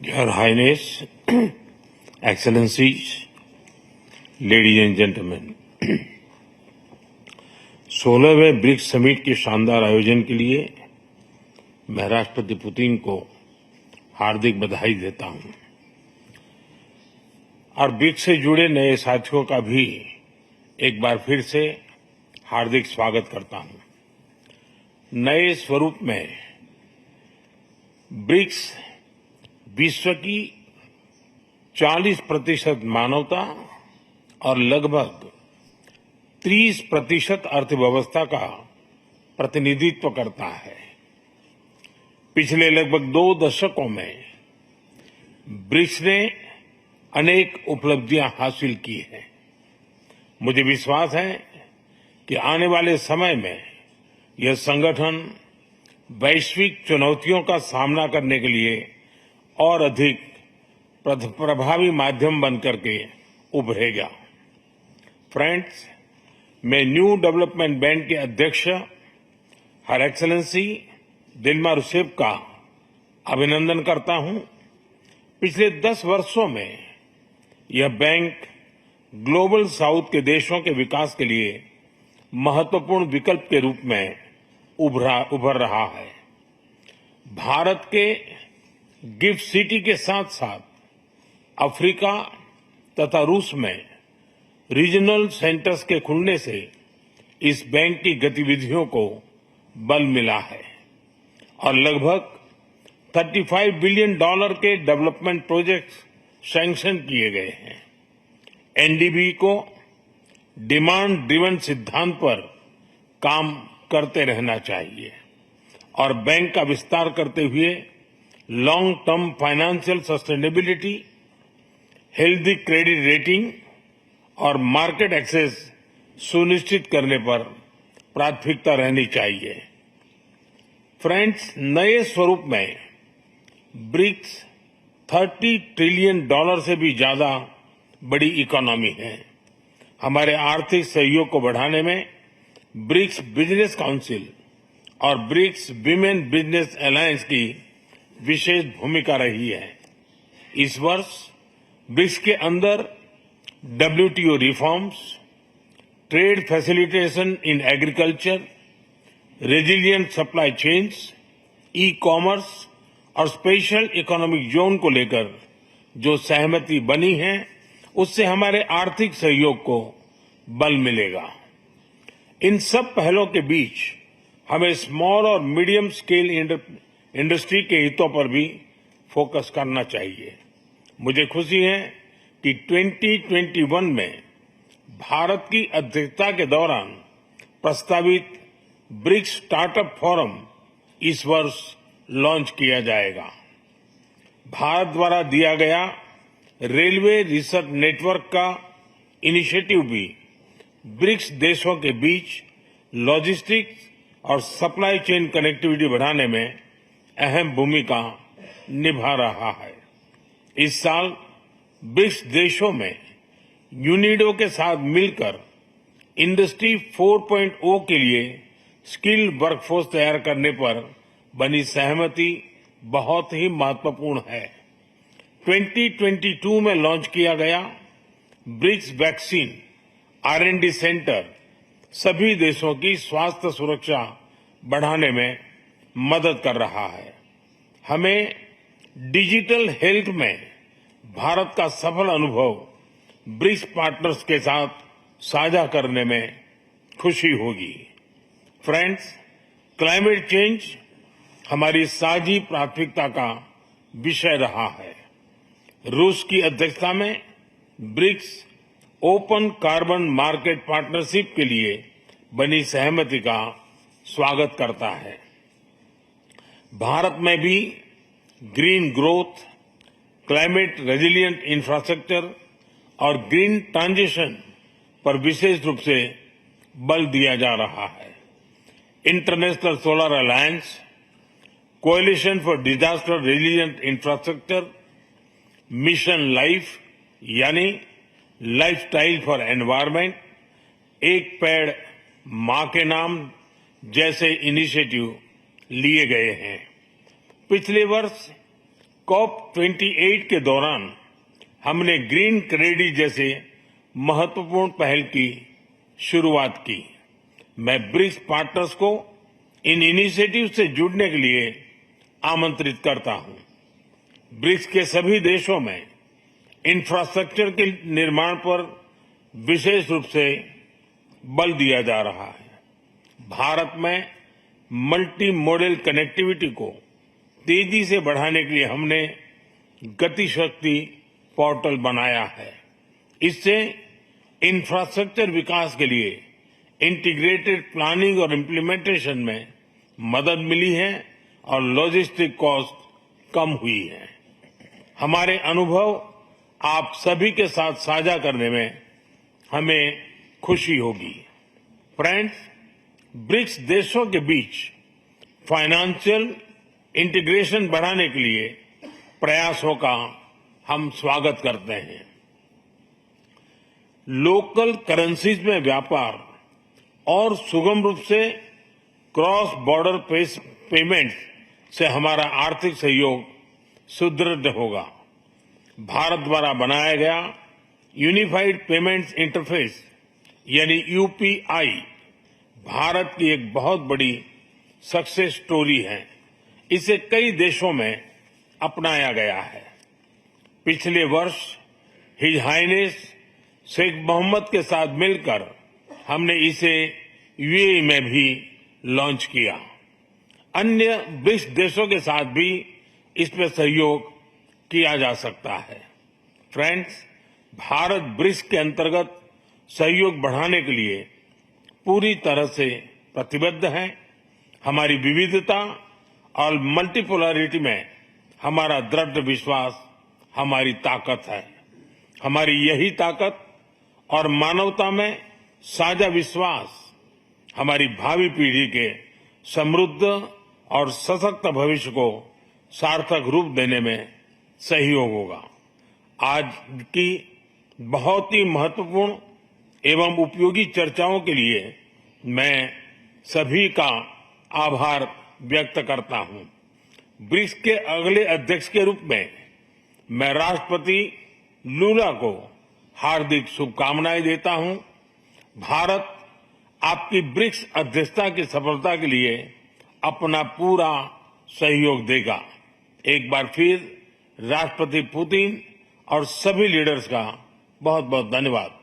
Your Highness, Excellencies, ladies and gentlemen, 16वें BRICS summit के शानदार आयोजन के लिए मैं राष्ट्रपति पुतिन को हार्दिक बधाई देता हूं और ब्रिक्स से जुड़े नए साथियों का भी एक बार फिर से हार्दिक स्वागत करता हूं। नए स्वरूप में ब्रिक्स विश्व की 40% मानवता और लगभग 30% अर्थव्यवस्था का प्रतिनिधित्व करता है। पिछले लगभग 2 दशकों में ब्रिक्स ने अनेक उपलब्धियां हासिल की हैं। मुझे विश्वास है कि आने वाले समय में यह संगठन वैश्विक चुनौतियों का सामना करने के लिए और अधिक प्रभावी माध्यम बनकर के उभरेगा। फ्रेंड्स, मैं न्यू डेवलपमेंट बैंक के अध्यक्ष हर एक्सेलेंसी दिल्मा रूसेफ का अभिनंदन करता हूं। पिछले 10 वर्षों में यह बैंक ग्लोबल साउथ के देशों के विकास के लिए महत्वपूर्ण विकल्प के रूप में उभर रहा है। भारत के गिफ्ट सिटी के साथ साथ अफ्रीका तथा रूस में रीजनल सेंटर्स के खुलने से इस बैंक की गतिविधियों को बल मिला है और लगभग $35 बिलियन के डेवलपमेंट प्रोजेक्ट्स सैंक्शन किए गए हैं। एनडीबी को डिमांड ड्रिवन सिद्धांत पर काम करते रहना चाहिए और बैंक का विस्तार करते हुए long term financial sustainability, healthy credit rating और मार्केट एक्सेस सुनिश्चित करने पर प्राथमिकता रहनी चाहिए। फ्रेंड्स, नए स्वरूप में ब्रिक्स $30 ट्रिलियन से भी ज्यादा बड़ी इकोनॉमी है। हमारे आर्थिक सहयोग को बढ़ाने में ब्रिक्स बिजनेस काउंसिल और ब्रिक्स विमेन बिजनेस अलायंस की विशेष भूमिका रही है। इस वर्ष ब्रिक्स के अंदर WTO reforms, trade facilitation in agriculture, resilient supply chains, e-commerce और स्पेशल इकोनॉमिक जोन को लेकर जो सहमति बनी है, उससे हमारे आर्थिक सहयोग को बल मिलेगा। इन सब पहलों के बीच हमें स्मॉल और मीडियम स्केल इंडस्ट्री के हितों पर भी फोकस करना चाहिए। मुझे खुशी है कि 2021 में भारत की अध्यक्षता के दौरान प्रस्तावित ब्रिक्स स्टार्टअप फोरम इस वर्ष लॉन्च किया जाएगा। भारत द्वारा दिया गया रेलवे रिसर्च नेटवर्क का इनिशिएटिव भी ब्रिक्स देशों के बीच लॉजिस्टिक्स और सप्लाई चेन कनेक्टिविटी बढ़ाने में अहम भूमिका निभा रहा है। इस साल ब्रिक्स देशों में यूनिडो के साथ मिलकर इंडस्ट्री 4.0 के लिए स्किल्ड वर्कफोर्स तैयार करने पर बनी सहमति बहुत ही महत्वपूर्ण है। 2022 में लॉन्च किया गया ब्रिक्स वैक्सीन R&D सेंटर सभी देशों की स्वास्थ्य सुरक्षा बढ़ाने में मदद कर रहा है। हमें डिजिटल हेल्थ में भारत का सफल अनुभव ब्रिक्स पार्टनर्स के साथ साझा करने में खुशी होगी। फ्रेंड्स, क्लाइमेट चेंज हमारी साझी प्राथमिकता का विषय रहा है। रूस की अध्यक्षता में BRICS open carbon market partnership के लिए बनी सहमति का स्वागत करता है। भारत में भी green growth, climate resilient infrastructure और ग्रीन ट्रांजिशन पर विशेष रूप से बल दिया जा रहा है। International solar alliance, coalition for disaster resilient infrastructure, mission life यानी लाइफस्टाइल फॉर एनवायरमेंट, एक पेड़ मां के नाम जैसे इनिशिएटिव लिए गए हैं। पिछले वर्ष COP28 के दौरान हमने ग्रीन क्रेडिट जैसे महत्वपूर्ण पहल की शुरुआत की। मैं ब्रिक्स पार्टनर्स को इन इनिशिएटिव से जुड़ने के लिए आमंत्रित करता हूं। ब्रिक्स के सभी देशों में इंफ्रास्ट्रक्चर के निर्माण पर विशेष रूप से बल दिया जा रहा है। भारत में मल्टी मॉडल कनेक्टिविटी को तेजी से बढ़ाने के लिए हमने गति शक्ति पोर्टल बनाया है। इससे इंफ्रास्ट्रक्चर विकास के लिए इंटीग्रेटेड प्लानिंग और इम्प्लीमेंटेशन में मदद मिली है और लॉजिस्टिक कॉस्ट कम हुई है। हमारे अनुभव आप सभी के साथ साझा करने में हमें खुशी होगी। फ्रेंड्स, ब्रिक्स देशों के बीच फाइनेंशियल इंटीग्रेशन बढ़ाने के लिए प्रयासों का हम स्वागत करते हैं। लोकल करेंसीज में व्यापार और सुगम रूप से क्रॉस बॉर्डर पेमेंट से हमारा आर्थिक सहयोग सुदृढ़ होगा। भारत द्वारा बनाया गया यूनिफाइड पेमेंट्स इंटरफेस यानी यूपीआई भारत की एक बहुत बड़ी सक्सेस स्टोरी है। इसे कई देशों में अपनाया गया है। पिछले वर्ष हिज हाइनेस शेख मोहम्मद के साथ मिलकर हमने इसे यूएई में भी लॉन्च किया। अन्य ब्रिक्स देशों के साथ भी इसमें सहयोग किया जा सकता है। फ्रेंड्स, भारत ब्रिक्स के अंतर्गत सहयोग बढ़ाने के लिए पूरी तरह से प्रतिबद्ध है। हमारी विविधता और मल्टीपोलरिटी में हमारा दृढ़ विश्वास हमारी ताकत है। हमारी यही ताकत और मानवता में साझा विश्वास हमारी भावी पीढ़ी के समृद्ध और सशक्त भविष्य को सार्थक रूप देने में सहयोग होगा। आज की बहुत ही महत्वपूर्ण एवं उपयोगी चर्चाओं के लिए मैं सभी का आभार व्यक्त करता हूं। ब्रिक्स के अगले अध्यक्ष के रूप में मैं राष्ट्रपति लूला को हार्दिक शुभकामनाएं देता हूं। भारत आपकी ब्रिक्स अध्यक्षता की सफलता के लिए अपना पूरा सहयोग देगा। एक बार फिर राष्ट्रपति पुतिन और सभी लीडर्स का बहुत बहुत धन्यवाद।